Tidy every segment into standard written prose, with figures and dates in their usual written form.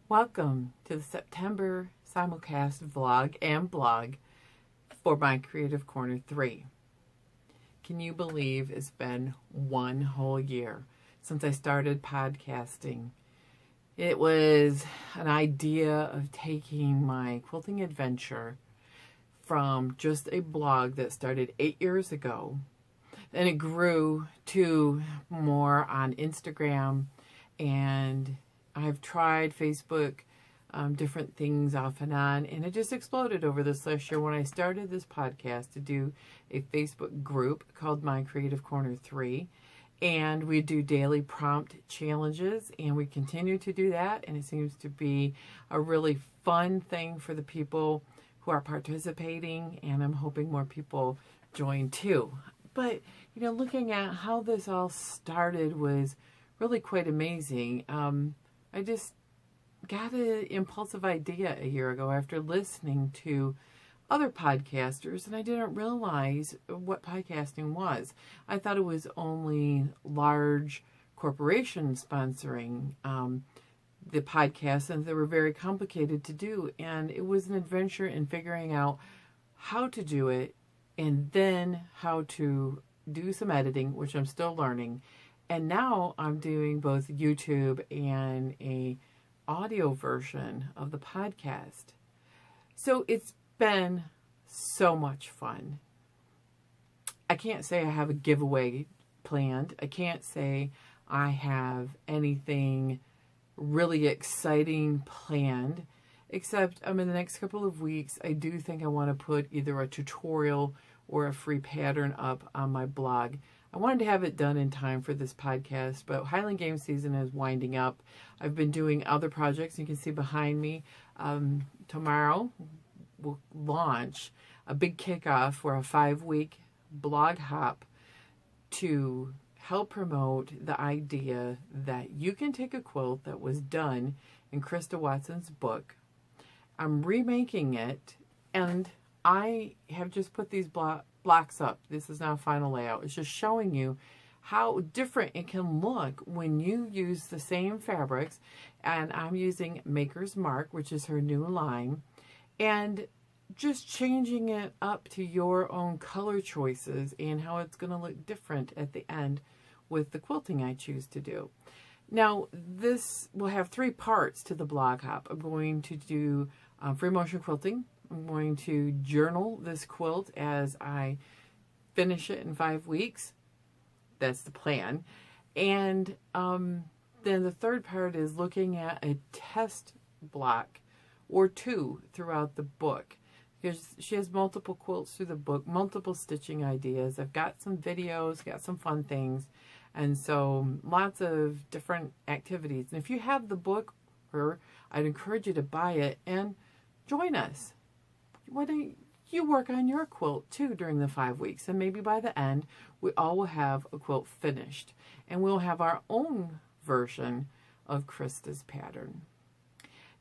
Welcome to the September simulcast vlog and blog for My Creative Corner 3. Can you believe it's been one whole year since I started podcasting? It was an idea of taking my quilting adventure from just a blog that started 8 years ago, and it grew to more on Instagram, and I've tried Facebook, different things off and on, and it just exploded over this last year when I started this podcast to do a Facebook group called My Creative Corner 3, and we do daily prompt challenges, and we continue to do that, and it seems to be a really fun thing for the people who are participating, and I'm hoping more people join too. But, you know, looking at how this all started was really quite amazing. I just got an impulsive idea a year ago after listening to other podcasters, and I didn't realize what podcasting was. I thought it was only large corporations sponsoring the podcast, and they were very complicated to do, and it was an adventure in figuring out how to do it and then how to do some editing, which I'm still learning. And now I'm doing both YouTube and a audio version of the podcast. So it's been so much fun. I can't say I have a giveaway planned. I can't say I have anything really exciting planned, except in the next couple of weeks, I do think I want to put either a tutorial or a free pattern up on my blog. I wanted to have it done in time for this podcast, but Highland Game season is winding up. I've been doing other projects. You can see behind me. Tomorrow we'll launch a big kickoff for a 5-week blog hop to help promote the idea that you can take a quilt that was done in Krista Watson's book. I'm remaking it, and I have just put these blocks up. This is now final layout. It's just showing you how different it can look when you use the same fabrics, and I'm using Maker's Mark, which is her new line, and just changing it up to your own color choices and how it's going to look different at the end with the quilting I choose to do. Now, this will have 3 parts to the blog hop. I'm going to do free motion quilting. I'm going to journal this quilt as I finish it in 5 weeks. That's the plan. And then the third part is looking at a test block or 2 throughout the book, because she has multiple quilts through the book, multiple stitching ideas. I've got some videos, got some fun things, and so lots of different activities. And if you have the book, I'd encourage you to buy it and join us. Why don't you work on your quilt too during the 5 weeks, and maybe by the end we all will have a quilt finished, and we'll have our own version of Krista's pattern.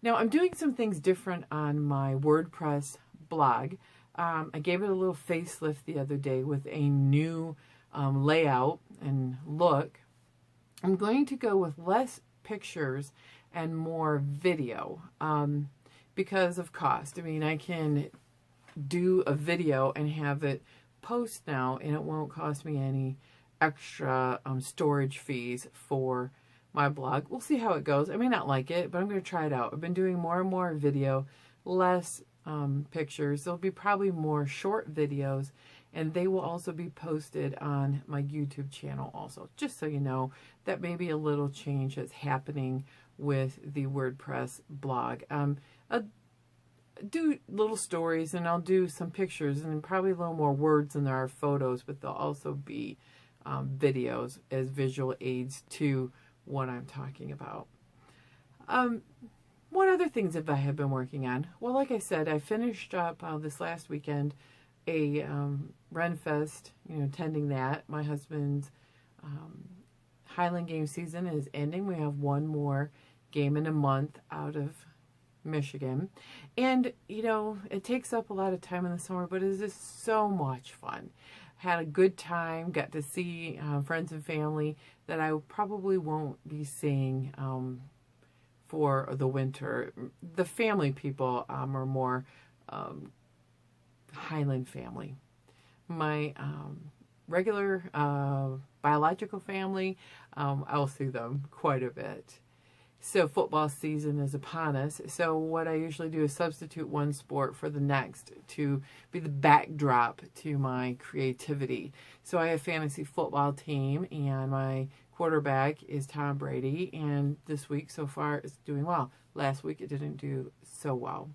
Now, I'm doing some things different on my WordPress blog. I gave it a little facelift the other day with a new layout and look. I'm going to go with less pictures and more video because of cost. I mean, I can do a video and have it post now, and it won't cost me any extra storage fees for my blog. We'll see how it goes. I may not like it, but I'm going to try it out. I've been doing more and more video, less pictures. There'll be probably more short videos, and they will also be posted on my YouTube channel also, just so you know that may be a little change that's happening with the WordPress blog. I'll do little stories, and I'll do some pictures, and probably a little more words than there are photos, but there'll also be videos as visual aids to what I'm talking about. What other things have I have been working on? Well, like I said, I finished up this last weekend a Renfest, attending that. My husband's Highland Game season is ending. We have one more game in a month out of Michigan. And, it takes up a lot of time in the summer, but it is just so much fun. Had a good time, got to see friends and family that I probably won't be seeing for the winter. The family people are more Highland family. My regular biological family, I'll see them quite a bit. So football season is upon us. So what I usually do is substitute one sport for the next to be the backdrop to my creativity. So I have a fantasy football team, and my quarterback is Tom Brady, and this week so far it's doing well. Last week it didn't do so well.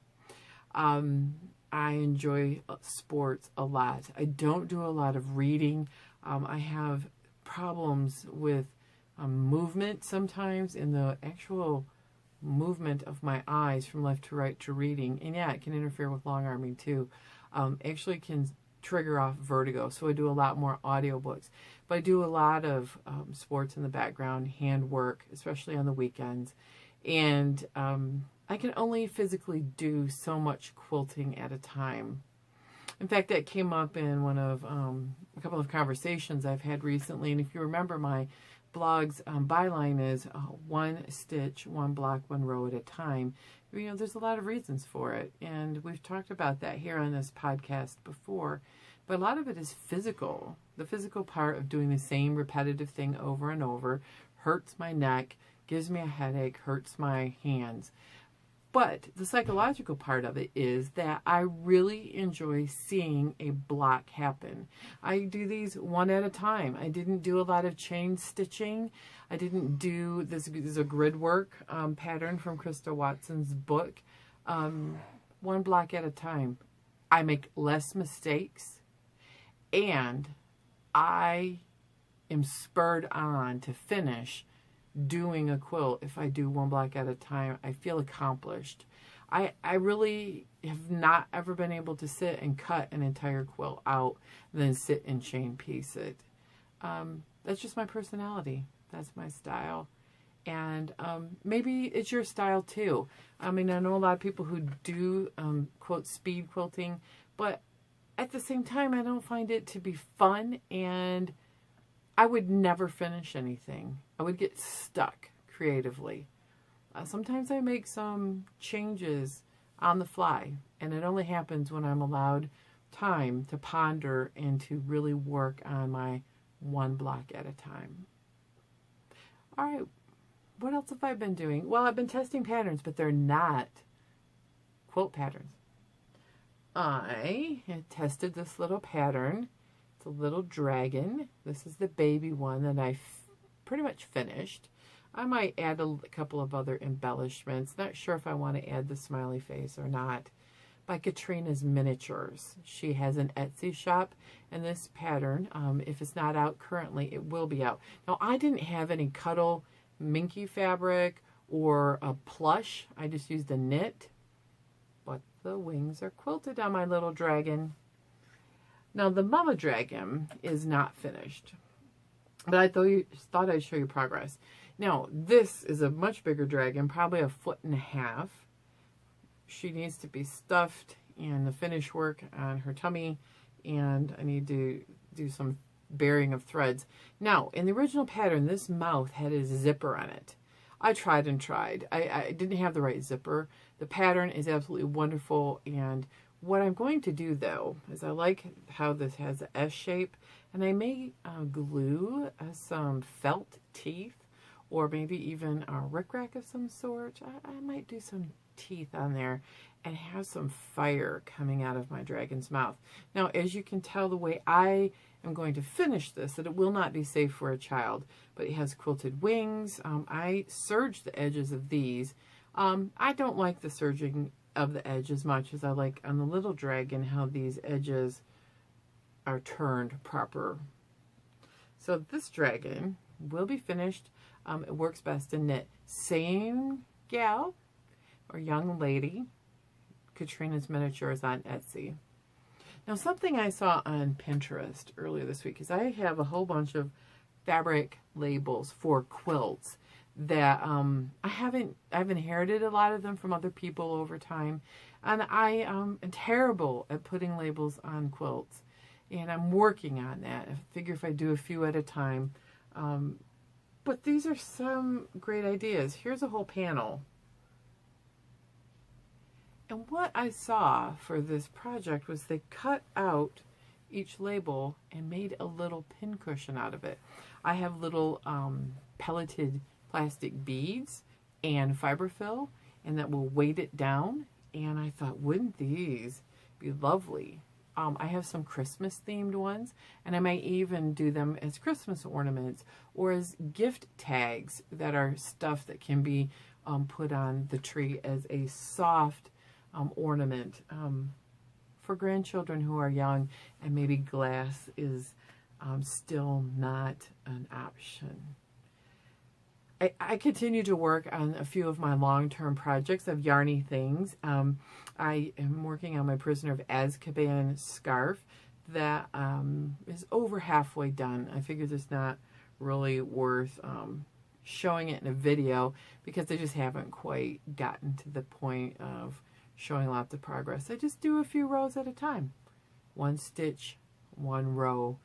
I enjoy sports a lot. I don't do a lot of reading. I have problems with movement sometimes in the actual movement of my eyes from left to right to reading. And yeah, it can interfere with long arming too. Actually can trigger off vertigo. So I do a lot more audiobooks. But I do a lot of sports in the background, handwork, especially on the weekends. And I can only physically do so much quilting at a time. In fact, that came up in one of a couple of conversations I've had recently. And if you remember, my blog's byline is one stitch, one block, one row at a time. You know, there's a lot of reasons for it. And we've talked about that here on this podcast before. But a lot of it is physical. The physical part of doing the same repetitive thing over and over hurts my neck, gives me a headache, hurts my hands. But the psychological part of it is that I really enjoy seeing a block happen. I do these one at a time. I didn't do a lot of chain stitching. I didn't do, this is a grid work pattern from Krista Watson's book. One block at a time. I make less mistakes, and I am spurred on to finish doing a quilt. If I do one block at a time, I feel accomplished. I really have not ever been able to sit and cut an entire quilt out and then sit and chain piece it. That's just my personality. That's my style. And maybe it's your style too. I mean, I know a lot of people who do quote speed quilting, but at the same time, I don't find it to be fun, and I would never finish anything. I would get stuck creatively. Sometimes I make some changes on the fly, and it only happens when I'm allowed time to ponder and to really work on my one block at a time. All right, what else have I been doing? Well, I've been testing patterns, but they're not quilt patterns. I had tested this little pattern. It's a little dragon. This is the baby one that I pretty much finished. I might add a couple of other embellishments. Not sure if I want to add the smiley face or not. By Katrina's Miniatures. She has an Etsy shop, and this pattern, if it's not out currently, it will be out. Now, I didn't have any Cuddle Minky fabric or a plush. I just used a knit, but the wings are quilted on my little dragon. Now, the mama dragon is not finished, but I thought I'd show you progress. Now, this is a much bigger dragon, probably 1.5 feet. She needs to be stuffed and the finish work on her tummy, and I need to do some burying of threads. Now, in the original pattern, this mouth had a zipper on it. I tried and tried. I didn't have the right zipper. The pattern is absolutely wonderful, and what I'm going to do, though, is I like how this has an S shape, and I may glue some felt teeth, or maybe even a rickrack of some sort. I might do some teeth on there and have some fire coming out of my dragon's mouth. Now, as you can tell, the way I am going to finish this, that it will not be safe for a child, but it has quilted wings. I serged the edges of these. I don't like the serging of the edge as much as I like on the little dragon how these edges are turned proper. So this dragon will be finished. It works best in knit. Same gal or young lady, Katrina's Miniatures on Etsy. Now, something I saw on Pinterest earlier this week is I have a whole bunch of fabric labels for quilts that I've inherited a lot of them from other people over time, and I am terrible at putting labels on quilts, and I'm working on that. I figure if I do a few at a time, but these are some great ideas. Here's a whole panel And what I saw for this project was they cut out each label and made a little pin cushion out of it. I have little pelleted plastic beads and fiberfill, and that will weight it down. And I thought, wouldn't these be lovely? I have some Christmas themed ones, and I might even do them as Christmas ornaments or as gift tags that are stuff that can be put on the tree as a soft ornament for grandchildren who are young, and maybe glass is still not an option. I continue to work on a few of my long-term projects of yarny things. I am working on my Prisoner of Azkaban scarf that is over halfway done. I figured it's not really worth showing it in a video because I just haven't quite gotten to the point of showing lots of progress. I just do a few rows at a time. One stitch, one row,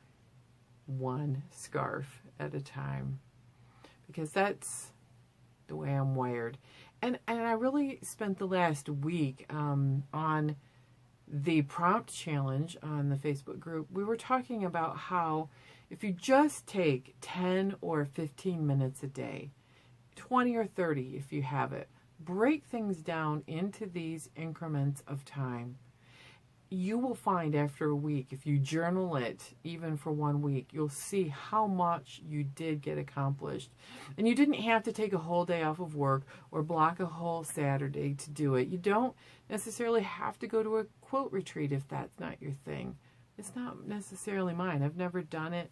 one scarf at a time. Because that's the way I'm wired. And I really spent the last week on the prompt challenge on the Facebook group. We were talking about how if you just take 10 or 15 minutes a day, 20 or 30 if you have it, break things down into these increments of time, you will find after a week, if you journal it even for 1 week, you'll see how much you did get accomplished. And you didn't have to take a whole day off of work or block a whole Saturday to do it. You don't necessarily have to go to a quilt retreat if that's not your thing. It's not necessarily mine. I've never done it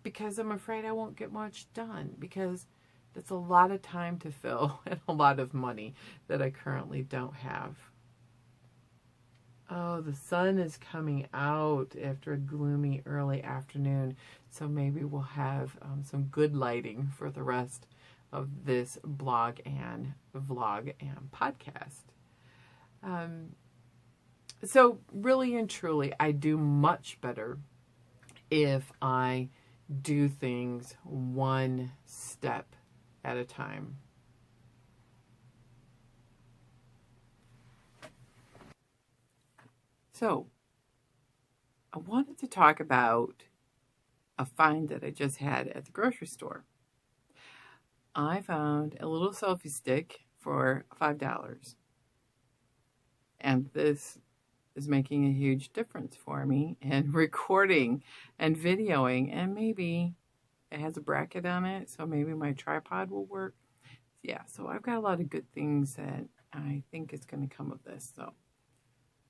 because I'm afraid I won't get much done, because that's a lot of time to fill and a lot of money that I currently don't have. Oh, the sun is coming out after a gloomy early afternoon, so maybe we'll have some good lighting for the rest of this blog and vlog and podcast. So really and truly, I do much better if I do things one step at a time. So, I wanted to talk about a find that I just had at the grocery store. I found a little selfie stick for $5. And this is making a huge difference for me in recording and videoing. And maybe it has a bracket on it, so maybe my tripod will work. Yeah, so I've got a lot of good things that I think is going to come of this. So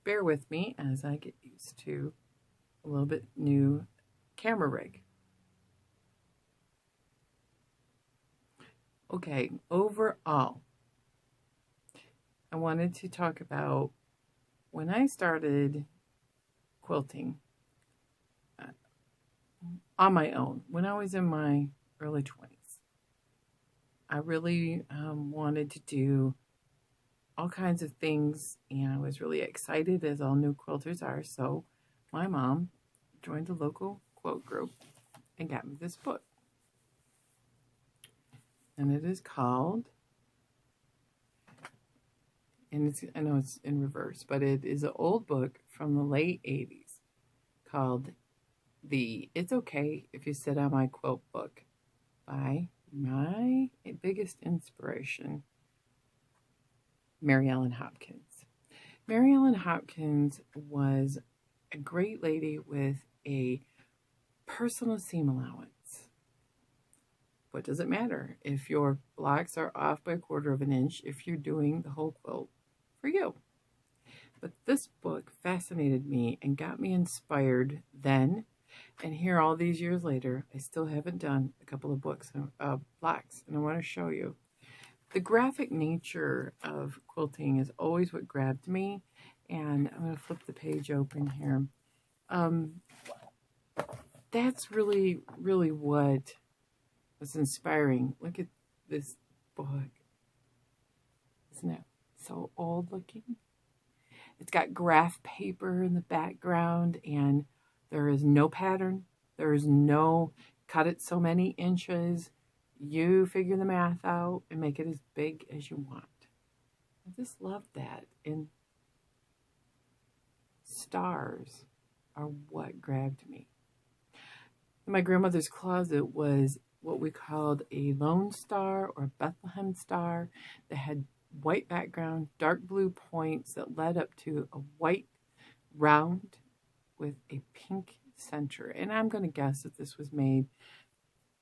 bear with me as I get used to a little bit new camera rig. Okay, overall, I wanted to talk about when I started quilting on my own, when I was in my early 20s. I really wanted to do all kinds of things, and I was really excited, as all new quilters are. So my mom joined a local quilt group and got me this book. And it is called, and it's, I know it's in reverse, but it is an old book from the late 80s called the It's Okay If You Sit on My Quilt book by my biggest inspiration, Mary Ellen Hopkins. Mary Ellen Hopkins was a great lady with a personal seam allowance. What does it matter if your blocks are off by 1/4 of an inch if you're doing the whole quilt for you? But this book fascinated me and got me inspired then. And here, all these years later, I still haven't done a couple of blocks, and I want to show you. The graphic nature of quilting is always what grabbed me, and I'm going to flip the page open here. That's really, really what was inspiring. Look at this book. Isn't it so old looking? It's got graph paper in the background, and there is no pattern. There is no cut it so many inches. You figure the math out and make it as big as you want. I just love that. And stars are what grabbed me. In my grandmother's closet was what we called a Lone Star or Bethlehem star that had white background, dark blue points that led up to a white round with a pink center. And I'm going to guess that this was made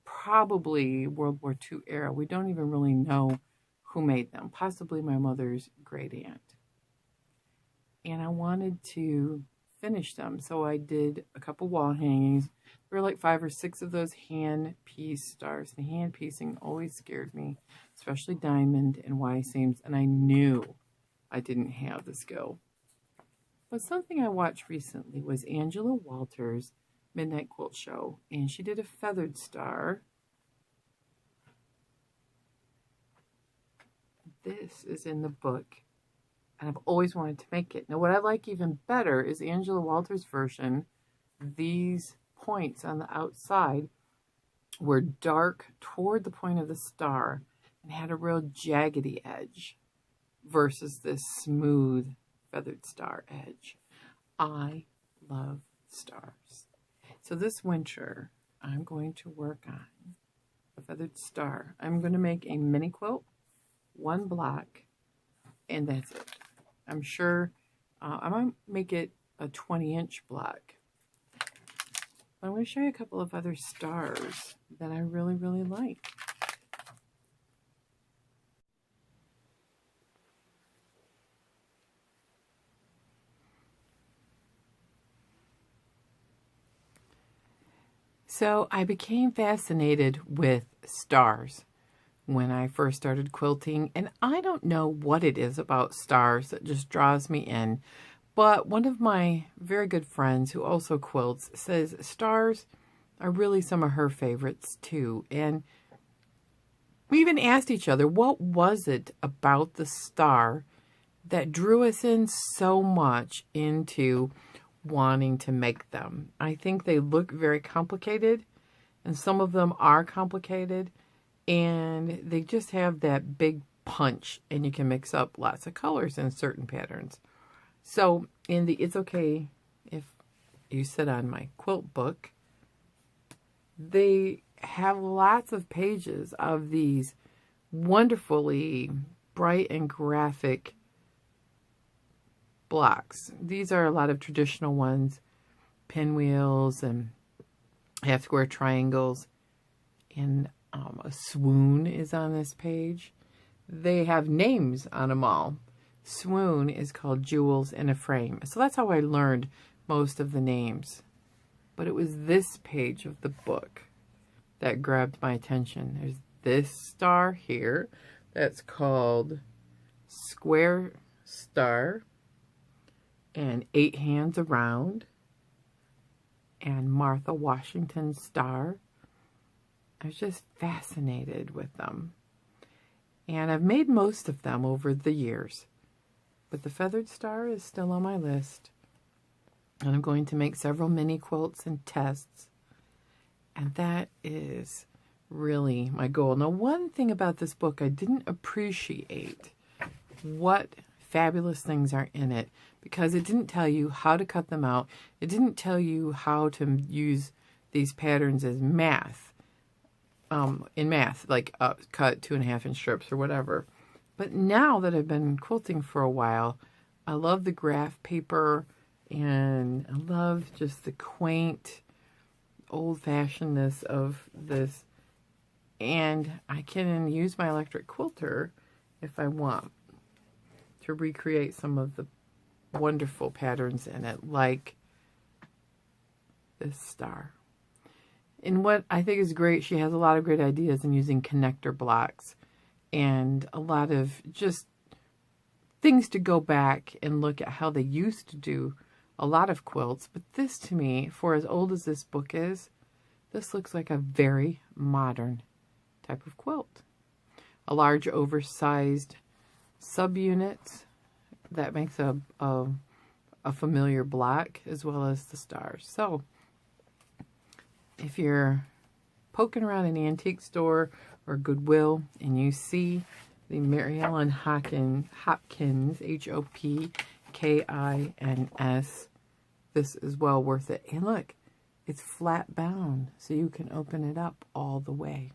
probably World War II era. We don't even really know who made them. Possibly my mother's great aunt. And I wanted to finish them, so I did a couple wall hangings. There were like 5 or 6 of those hand piece stars. The hand piecing always scared me, especially diamond and Y seams, and I knew I didn't have the skill. But something I watched recently was Angela Walters' Midnight Quilt Show, and she did a feathered star. This is in the book, and I've always wanted to make it. Now, what I like even better is Angela Walters' version. These points on the outside were dark toward the point of the star and had a real jaggedy edge versus this smooth feathered star edge. I love stars. So this winter, I'm going to work on a feathered star. I'm going to make a mini quilt, 1 block, and that's it. I'm sure I might make it a 20-inch block. But I'm going to show you a couple of other stars that I really, really like. So I became fascinated with stars when I first started quilting, and I don't know what it is about stars that just draws me in, but one of my very good friends who also quilts says stars are really some of her favorites too. And we even asked each other, what was it about the star that drew us in so much into wanting to make them? I think they look very complicated, and some of them are complicated, and they just have that big punch, and you can mix up lots of colors in certain patterns. So in the It's Okay If You Sit on My Quilt book, they have lots of pages of these wonderfully bright and graphic blocks. These are a lot of traditional ones, pinwheels and half square triangles, and a swoon is on this page. They have names on them all. Swoon is called Jewels in a Frame. So that's how I learned most of the names. But it was this page of the book that grabbed my attention. There's this star here that's called Square Star, and 8 Hands Around, and Martha Washington Star. I was just fascinated with them. And I've made most of them over the years. But the feathered star is still on my list. And I'm going to make several mini quilts and tests. And that is really my goal. Now, one thing about this book, I didn't appreciate what fabulous things are in it, because it didn't tell you how to cut them out. It didn't tell you how to use these patterns as math, in math, like cut 2.5-inch strips or whatever. But now that I've been quilting for a while, I love the graph paper, and I love just the quaint old-fashionedness of this. And I can use my electric quilter if I want to recreate some of the wonderful patterns in it, like this star. And what I think is great, she has a lot of great ideas in using connector blocks and a lot of just things to go back and look at how they used to do a lot of quilts. But this, to me, for as old as this book is, this looks like a very modern type of quilt. A large oversized subunit that makes a familiar block, as well as the stars. So if you're poking around an antique store or Goodwill and you see the Mary Ellen Hopkins, Hopkins. This is well worth it. And look, it's flat bound, so you can open it up all the way.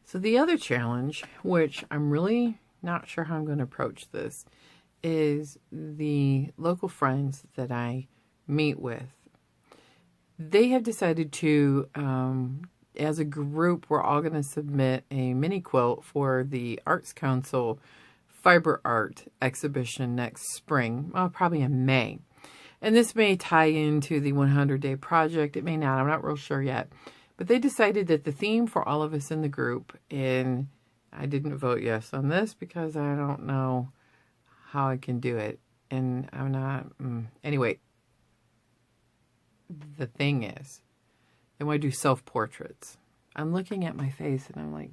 So the other challenge, which I'm really not sure how I'm going to approach this, is the local friends that I meet with. They have decided to, as a group, we're all going to submit a mini quilt for the Arts Council Fiber Art exhibition next spring, probably in May. And this may tie into the 100-day project. It may not. I'm not real sure yet. But they decided that the theme for all of us in the group, and I didn't vote yes on this because I don't know how I can do it. And I'm not... Anyway, the thing is, they want to do self-portraits. I'm looking at my face and I'm like,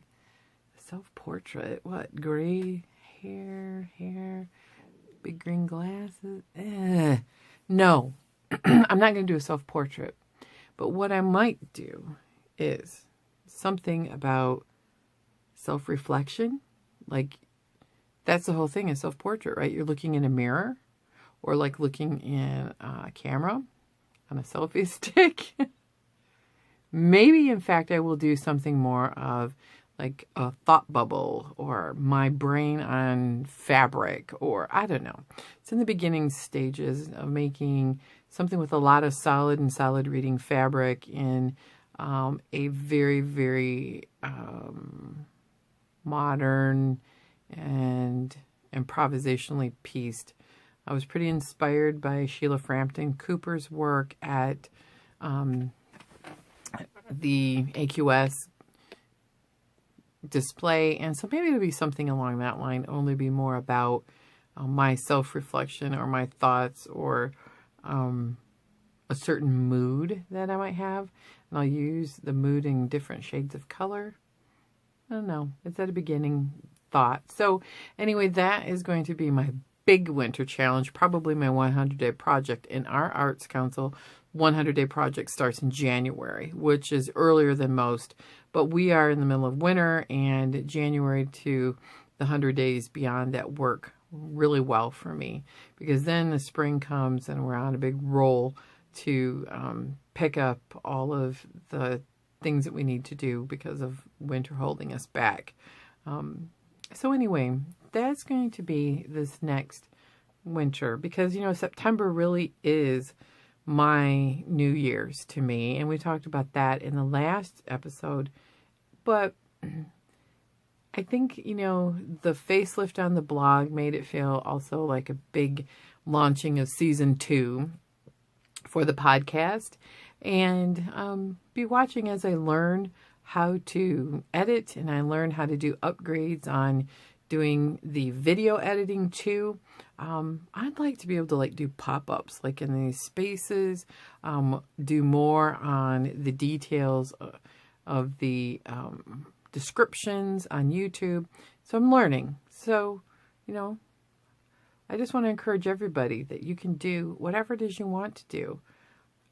self-portrait? What? Gray hair, big green glasses? No, I'm not going to do a self-portrait. But what I might do is something about self-reflection. Like, that's the whole thing, a self-portrait, right? You're looking in a mirror, or like looking in a camera on a selfie stick. Maybe, in fact, I will do something more of like a thought bubble, or my brain on fabric, or I don't know. It's in the beginning stages of making something with a lot of solid reading fabric in a very, very modern and improvisationally pieced. I was pretty inspired by Sheila Frampton Cooper's work at the AQS display, and so maybe it'll be something along that line, only be more about my self-reflection or my thoughts, or a certain mood that I might have, and I'll use the mood in different shades of color. I don't know. It's at a beginning thought. So anyway, that is going to be my big winter challenge, probably my 100-day project. In our Arts Council 100-day project starts in January, which is earlier than most, but we are in the middle of winter, and January to the 100 days beyond that work really well for me, because then the spring comes and we're on a big roll to pick up all of the things that we need to do because of winter holding us back. So anyway, that's going to be this next winter, because, you know, September really is my New Year's to me, and we talked about that in the last episode. But I think, you know, the facelift on the blog made it feel also like a big launching of season 2 for the podcast, and be watching as I learn how to edit, and I learn how to do upgrades on doing the video editing too. I'd like to be able to like do pop-ups like in these spaces, do more on the details of the descriptions on YouTube. So I'm learning. So, you know, I just want to encourage everybody that you can do whatever it is you want to do.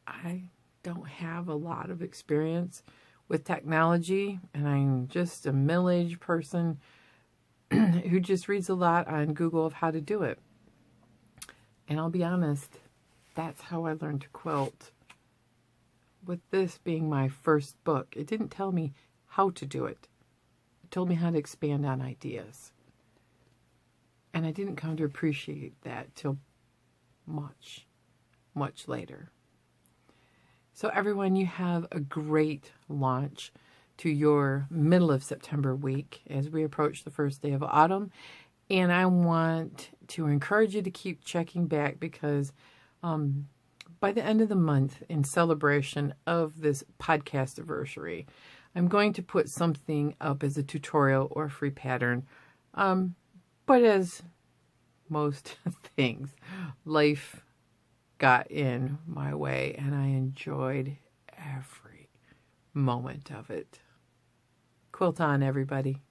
I don't have a lot of experience with technology, and I'm just a middle-aged person who just reads a lot on Google of how to do it. And I'll be honest, that's how I learned to quilt. With this being my first book, it didn't tell me how to do it. It told me how to expand on ideas. And I didn't come to appreciate that till much, much later. So everyone, you have a great launch to your middle of September week as we approach the first day of autumn. And I want to encourage you to keep checking back, because by the end of the month, in celebration of this podcast anniversary, I'm going to put something up as a tutorial or a free pattern. But as most things, life got in my way, and I enjoyed every moment of it. Quilt on, everybody.